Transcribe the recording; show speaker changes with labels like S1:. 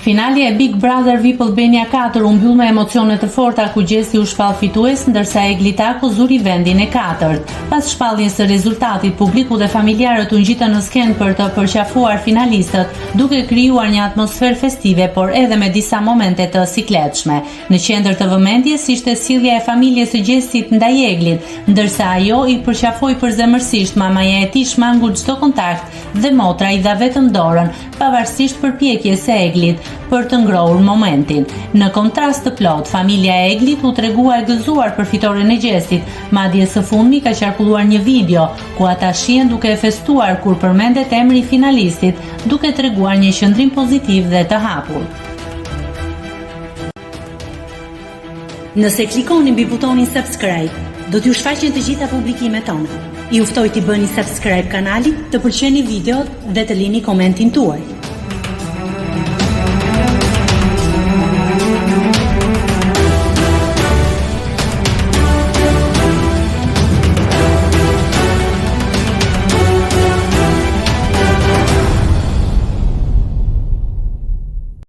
S1: Finali e Big Brother VIP Albania 4 u mbyll me emocione të forta ku Gjesi u shpall fitues ndërsa Egli Taku zuri vendin e katërt. Pas shpalljes së rezultatit, publiku dhe familjarët u ngjitën në skenë për të përqafuar finalistët, duke krijuar një atmosferë festive, por edhe me disa momente të sikletshme. Në qendër të vëmendjes ishte sjellja e familjes së Gjesit ndaj Eglit, ndërsa ajo i përqafoi përzemërsisht, mamaja e tij shmangur çdo kontakt dhe motra i dha vetëm dorën, pavarësisht përpjekjes së Eglit për të ngrohur momentin. Në kontrast të plot, familja e Eglit u tregua e gëzuar për fitoren e Gjesit, madje së fundmi ka qarkulluar një video ku ata shihen duke e festuar kur përmendet emri i finalistit, duke treguar një qëndrim pozitiv dhe të hapur. Nëse klikoni mbi butonin subscribe, do t'ju shfaqen të gjitha publikimet tona. Ju ftoj t'i bëni subscribe kanalit, të pëlqeni videot dhe të lini komentin tuaj.